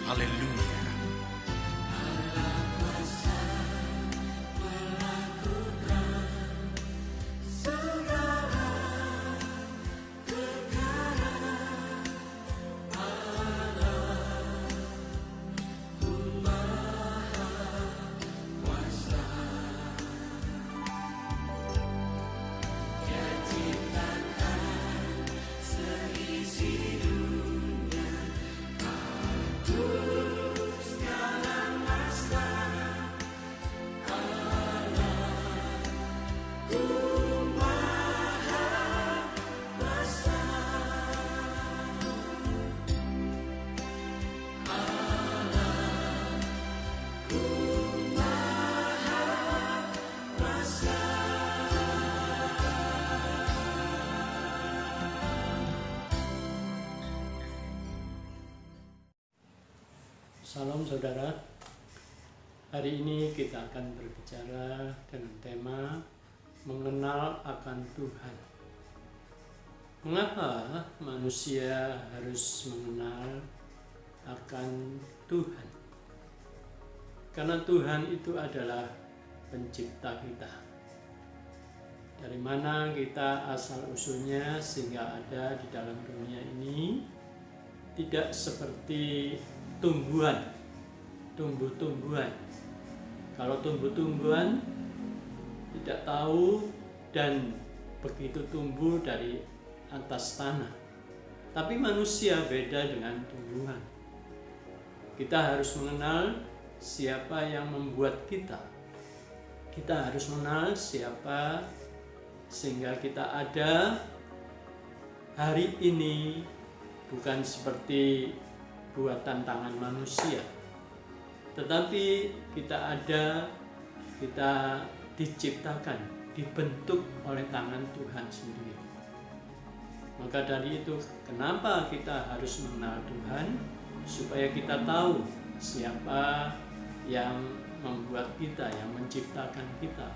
Haleluya. Salam saudara, hari ini kita akan berbicara dengan tema mengenal akan Tuhan. Mengapa manusia harus mengenal akan Tuhan? Karena Tuhan itu adalah pencipta kita. Dari mana kita asal usulnya sehingga ada di dalam dunia ini, tidak seperti tumbuh-tumbuhan. Kalau tumbuh-tumbuhan tidak tahu dan begitu tumbuh dari atas tanah. Tapi manusia beda dengan tumbuhan. Kita harus mengenal siapa yang membuat kita. Kita harus mengenal siapa sehingga kita ada hari ini, bukan seperti buatan tangan manusia, tetapi kita diciptakan, dibentuk oleh tangan Tuhan sendiri. Maka dari itu, kenapa kita harus mengenal Tuhan? Supaya kita tahu siapa yang membuat kita, yang menciptakan kita.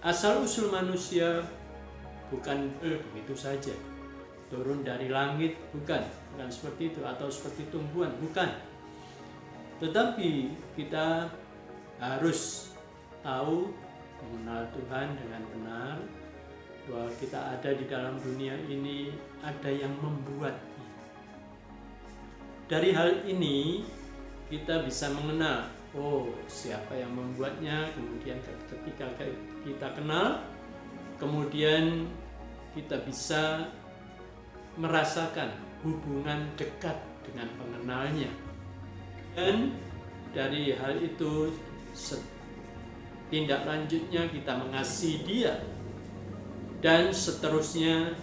Asal usul manusia bukan begitu saja turun dari langit, bukan seperti itu, atau seperti tumbuhan, bukan. Tetapi kita harus tahu, mengenal Tuhan dengan benar, bahwa kita ada di dalam dunia ini, ada yang membuatnya. Dari hal ini kita bisa mengenal, siapa yang membuatnya. Kemudian ketika kita kenal, kemudian kita bisa merasakan hubungan dekat dengan pengenalnya. Dan dari hal itu, tindak lanjutnya kita mengasihi dia. Dan seterusnya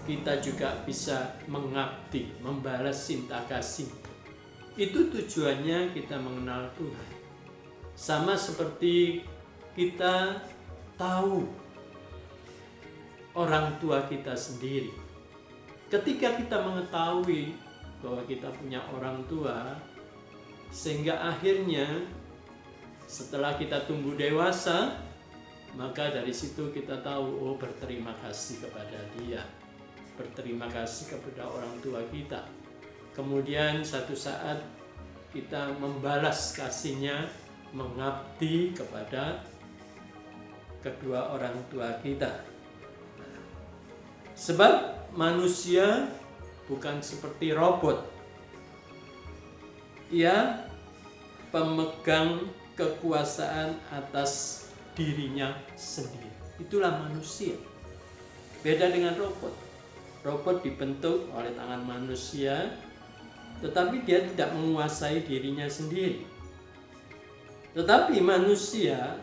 kita juga bisa mengabdi, membalas cinta kasih. Itu tujuannya kita mengenal Tuhan. Sama seperti kita tahu orang tua kita sendiri. Ketika kita mengetahui bahwa kita punya orang tua, sehingga akhirnya setelah kita tumbuh dewasa, maka dari situ kita tahu, berterima kasih kepada dia, berterima kasih kepada orang tua kita. Kemudian satu saat kita membalas kasihnya, mengabdi kepada kedua orang tua kita. Sebab manusia bukan seperti robot. Ia pemegang kekuasaan atas dirinya sendiri. Itulah manusia. Beda dengan robot. Robot dibentuk oleh tangan manusia, tetapi dia tidak menguasai dirinya sendiri. Tetapi manusia,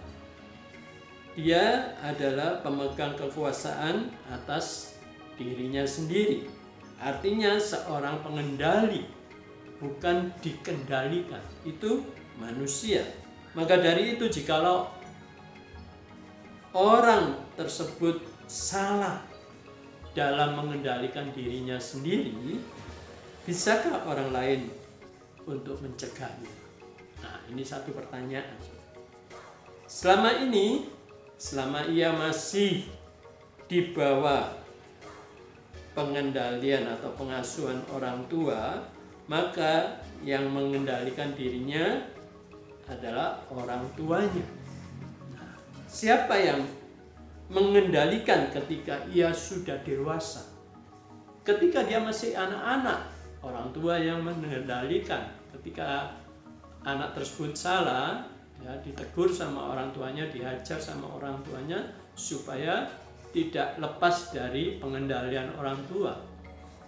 dia adalah pemegang kekuasaan atas dirinya sendiri. Artinya seorang pengendali, bukan dikendalikan. Itu manusia. Maka dari itu, jikalau orang tersebut salah dalam mengendalikan dirinya sendiri, bisakah orang lain untuk mencegahnya? Nah, ini satu pertanyaan. Selama ia masih di bawah pengendalian atau pengasuhan orang tua, maka yang mengendalikan dirinya adalah orang tuanya. Nah, siapa yang mengendalikan ketika ia sudah dewasa? Ketika dia masih anak-anak, orang tua yang mengendalikan. Ketika anak tersebut salah, ya, ditegur sama orang tuanya, dihajar sama orang tuanya, supaya tidak lepas dari pengendalian orang tua.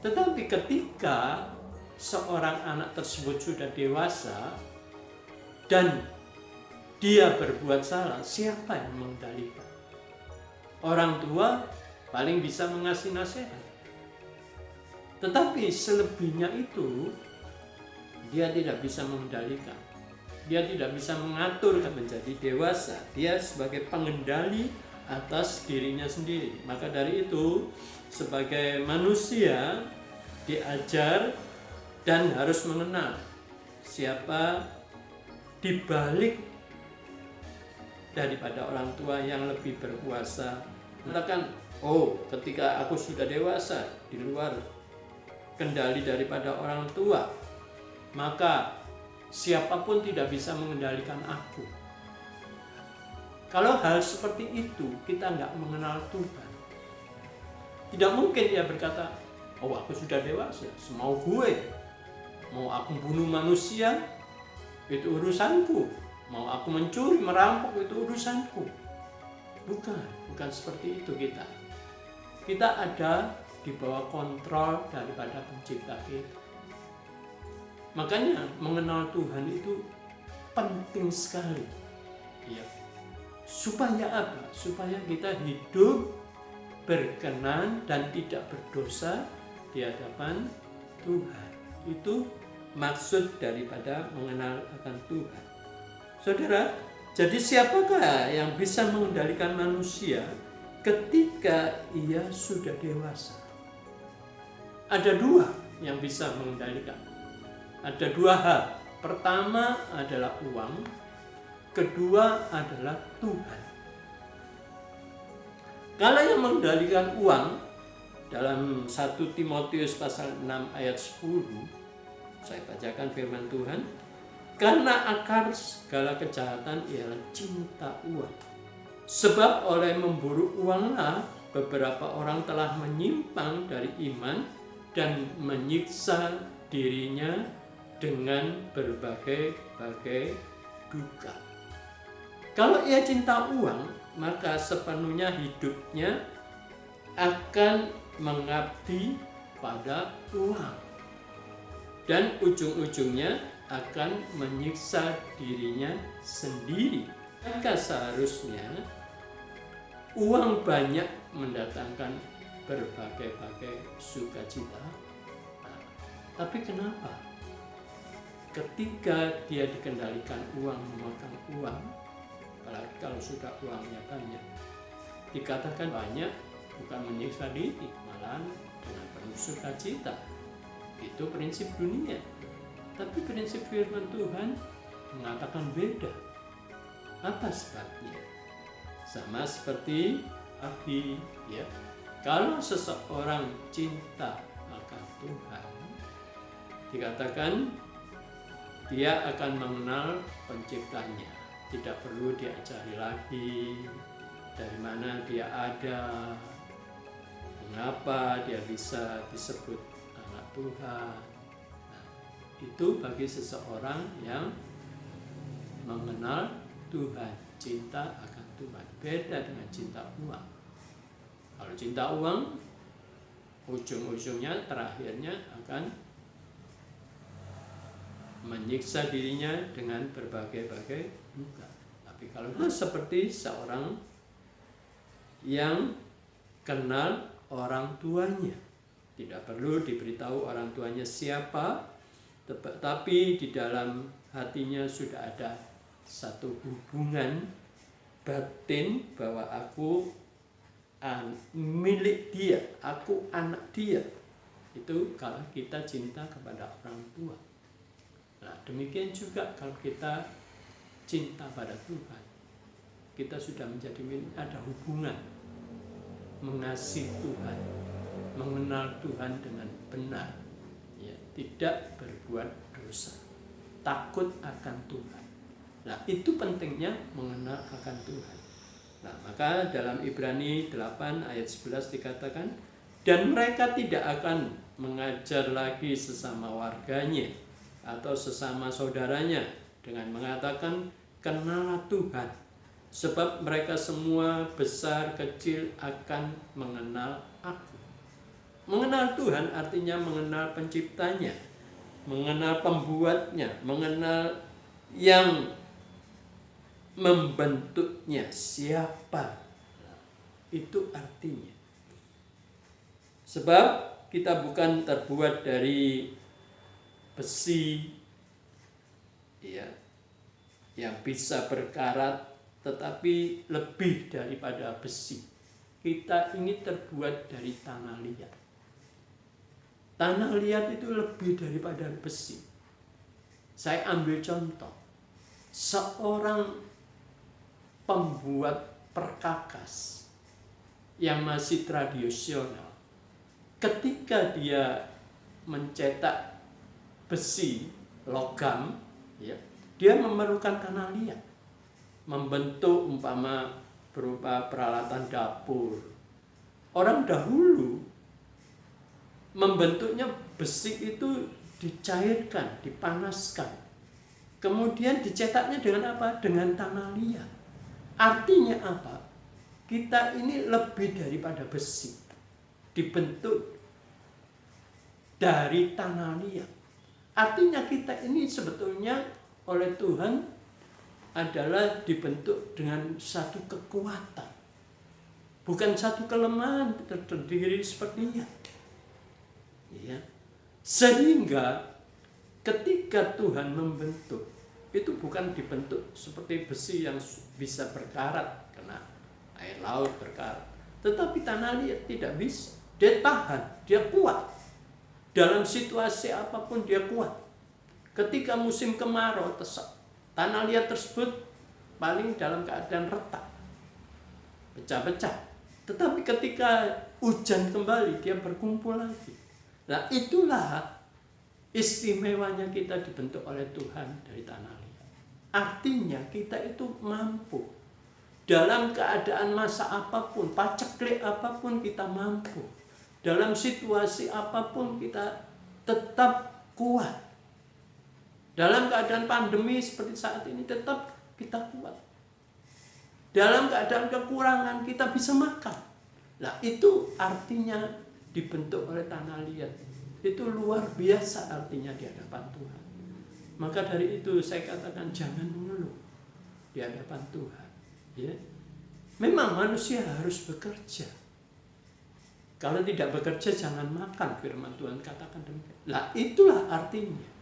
Tetapi ketika seorang anak tersebut sudah dewasa dan dia berbuat salah, siapa yang mengendalikan? Orang tua paling bisa mengasih nasihat. Tetapi selebihnya itu dia tidak bisa mengendalikan. Dia tidak bisa mengatur menjadi dewasa. Dia sebagai pengendali atas dirinya sendiri. Maka dari itu, sebagai manusia diajar dan harus mengenal siapa dibalik daripada orang tua yang lebih berkuasa. Katakan, oh, ketika aku sudah dewasa, di luar kendali daripada orang tua, maka siapapun tidak bisa mengendalikan aku. Kalau hal seperti itu, kita nggak mengenal Tuhan. Tidak mungkin dia berkata, oh, aku sudah dewasa, semau gue. Mau aku bunuh manusia, itu urusanku. Mau aku mencuri, merampok, itu urusanku. Bukan seperti itu kita. Kita ada di bawah kontrol daripada pencipta kita. Makanya mengenal Tuhan itu penting sekali. Ya. Supaya apa? Supaya kita hidup berkenan dan tidak berdosa di hadapan Tuhan. Itu maksud daripada mengenal akan Tuhan. Saudara, jadi siapakah yang bisa mengendalikan manusia ketika ia sudah dewasa? Ada dua yang bisa mengendalikan. Ada dua hal. Pertama adalah uang, kedua adalah Tuhan. Kalau yang mengendalikan uang, dalam 1 Timotius pasal 6 ayat 10, saya bacakan firman Tuhan. Karena akar segala kejahatan ialah cinta uang. Sebab oleh memburu uanglah beberapa orang telah menyimpang dari iman dan menyiksa dirinya dengan berbagai-bagai duka. Kalau ia cinta uang, maka sepenuhnya hidupnya akan mengabdi pada uang. Dan ujung-ujungnya akan menyiksa dirinya sendiri. Maka seharusnya uang banyak mendatangkan berbagai-bagai sukacita. Nah, tapi kenapa? Ketika dia dikendalikan uang, memakan uang, apalagi kalau sudah uangnya banyak, dikatakan banyak bukan menyiksa diri, malah dengan penuh sukacita. Itu prinsip dunia. Tapi prinsip firman Tuhan mengatakan beda. Apa sebabnya? Sama seperti Abi, ya. Kalau seseorang cinta akan Tuhan, dikatakan dia akan mengenal penciptanya. Tidak perlu diajari lagi dari mana dia ada, mengapa dia bisa disebut anak Tuhan. Nah, itu bagi seseorang yang mengenal Tuhan, cinta akan Tuhan. Beda dengan cinta uang. Kalau cinta uang, ujung-ujungnya, terakhirnya akan menyiksa dirinya dengan berbagai-bagai duka. Tapi kalau seperti seorang yang kenal orang tuanya, tidak perlu diberitahu orang tuanya siapa, tapi di dalam hatinya sudah ada satu hubungan batin bahwa aku milik dia, aku anak dia. Itu kalau kita cinta kepada orang tua. Nah, demikian juga kalau kita cinta pada Tuhan, kita sudah menjadi ada hubungan mengasihi Tuhan, mengenal Tuhan dengan benar, ya. tidak berbuat dosa. Takut akan Tuhan. Nah, itu pentingnya mengenal akan Tuhan. Nah, maka dalam Ibrani 8 ayat 11 dikatakan, dan mereka tidak akan mengajar lagi sesama warganya atau sesama saudaranya dengan mengatakan, kenallah Tuhan, sebab mereka semua besar kecil akan mengenal aku. Mengenal Tuhan artinya mengenal penciptanya, mengenal pembuatnya, mengenal yang membentuknya, siapa. Itu artinya. Sebab kita bukan terbuat dari besi ya, yang bisa berkarat, tetapi lebih daripada besi. Kita ini terbuat dari tanah liat. Tanah liat itu lebih daripada besi. Saya ambil contoh. Seorang pembuat perkakas yang masih tradisional, ketika dia mencetak besi, logam, ya, dia memerlukan tanah liat. Membentuk umpama berupa peralatan dapur. Orang dahulu membentuknya besi itu dicairkan, dipanaskan. Kemudian dicetaknya dengan apa? Dengan tanah liat. Artinya apa? Kita ini lebih daripada besi. Dibentuk dari tanah liat. Artinya kita ini sebetulnya oleh Tuhan adalah dibentuk dengan satu kekuatan. Bukan satu kelemahan terdiri sepertinya. Ya. Sehingga ketika Tuhan membentuk, itu bukan dibentuk seperti besi yang bisa berkarat, kena air laut berkarat. Tetapi tanah liat tidak bisa. Dia tahan, dia kuat. Dalam situasi apapun dia kuat. Ketika musim kemarau, tanah liat tersebut paling dalam keadaan retak, pecah-pecah. Tetapi ketika hujan kembali, dia berkumpul lagi. Nah, itulah istimewanya kita dibentuk oleh Tuhan dari tanah liat. Artinya kita itu mampu. Dalam keadaan masa apapun, paceklik apapun kita mampu. Dalam situasi apapun kita tetap kuat. Dalam keadaan pandemi seperti saat ini tetap kita kuat. Dalam keadaan kekurangan kita bisa makan. Nah, itu artinya dibentuk oleh tanah liat. Itu luar biasa artinya di hadapan Tuhan. Maka dari itu saya katakan jangan mengeluh di hadapan Tuhan. Ya. Memang manusia harus bekerja. Kalau tidak bekerja jangan makan, firman Tuhan katakan demikian. Lah itulah artinya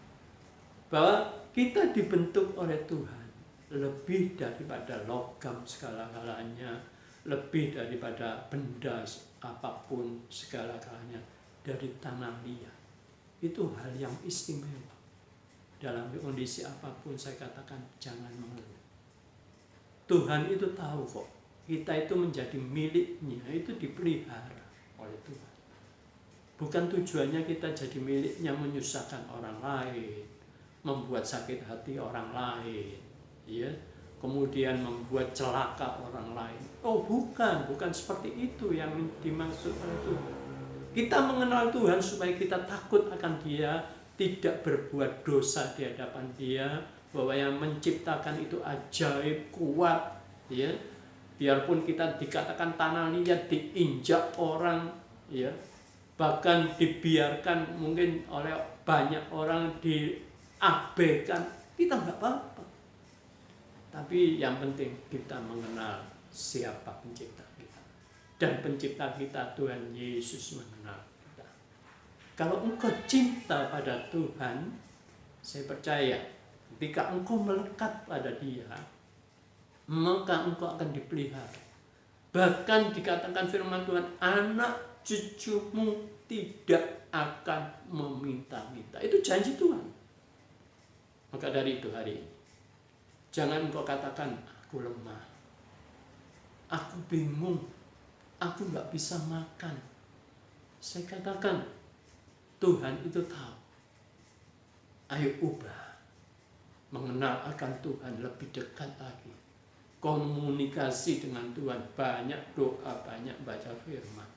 bahwa kita dibentuk oleh Tuhan lebih daripada logam segala-galanya, lebih daripada benda apapun segala-galanya, dari tanah liat. Itu hal yang istimewa. Dalam kondisi apapun saya katakan jangan mengeluh. Tuhan itu tahu kok, kita itu menjadi miliknya, itu dipelihara oleh Tuhan. Bukan tujuannya kita jadi miliknya menyusahkan orang lain, membuat sakit hati orang lain, ya, kemudian membuat celaka orang lain. Oh bukan seperti itu yang dimaksud oleh Tuhan. Kita mengenal Tuhan supaya kita takut akan Dia, tidak berbuat dosa di hadapan Dia, bahwa yang menciptakan itu ajaib, kuat, ya. Biarpun kita dikatakan tanah liat, diinjak orang, ya, bahkan dibiarkan mungkin oleh banyak orang diabaikan, kita nggak apa-apa. Tapi yang penting kita mengenal siapa pencipta kita. Dan pencipta kita Tuhan Yesus mengenal kita. Kalau engkau cinta pada Tuhan, saya percaya ketika engkau melekat pada Dia, maka engkau akan dipelihara. Bahkan dikatakan firman Tuhan, anak cucumu tidak akan meminta-minta. Itu janji Tuhan. Maka dari itu hari ini, jangan engkau katakan, aku lemah, aku bingung, aku gak bisa makan. Saya katakan, Tuhan itu tahu. Ayo ubah, mengenal akan Tuhan lebih dekat lagi, komunikasi dengan Tuhan, banyak doa, banyak baca firman.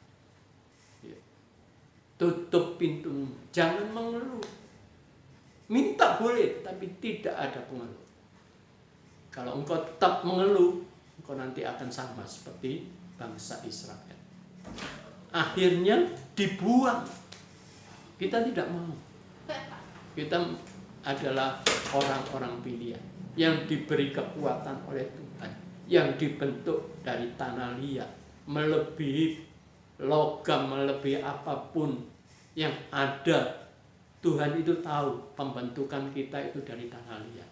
Ya. Tutup pintumu, jangan mengeluh. Minta boleh, tapi tidak ada pengeluh. Kalau engkau tetap mengeluh, engkau nanti akan sama seperti bangsa Israel. Akhirnya dibuang. Kita tidak mau. Kita adalah orang-orang pilihan yang diberi kekuatan oleh Tuhan, yang dibentuk dari tanah liat, melebihi logam, melebihi apapun yang ada. Tuhan itu tahu pembentukan kita itu dari tanah liat.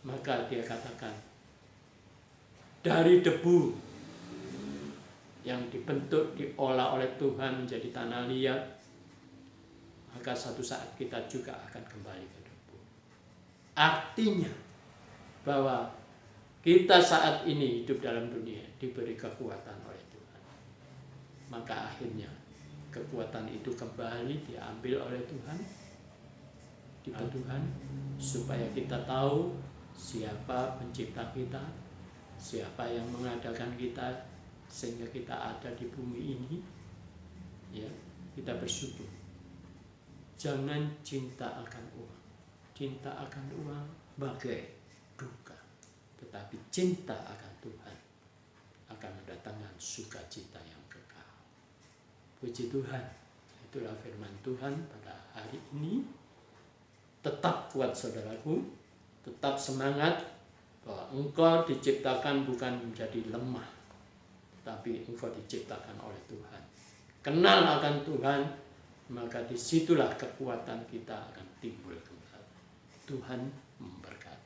Maka dia katakan, dari debu yang dibentuk, diolah oleh Tuhan menjadi tanah liat, maka suatu saat kita juga akan kembali ke debu. Artinya bahwa kita saat ini hidup dalam dunia diberi kekuatan oleh Tuhan. Maka akhirnya kekuatan itu kembali diambil oleh Tuhan, dibuat Tuhan, supaya kita tahu siapa pencipta kita, siapa yang mengadakan kita sehingga kita ada di bumi ini. Ya, kita bersyukur. Jangan cinta akan uang. Cinta akan uang bagai duka, tetapi cinta akan Tuhan akan mendatangkan sukacita yang kekal. Puji Tuhan. Itulah firman Tuhan pada hari ini. Tetap kuat saudaraku, tetap semangat, bahwa engkau diciptakan bukan menjadi lemah, tapi engkau diciptakan oleh Tuhan. Kenal akan Tuhan, maka disitulah kekuatan kita akan timbul kembali. Tuhan memberkati.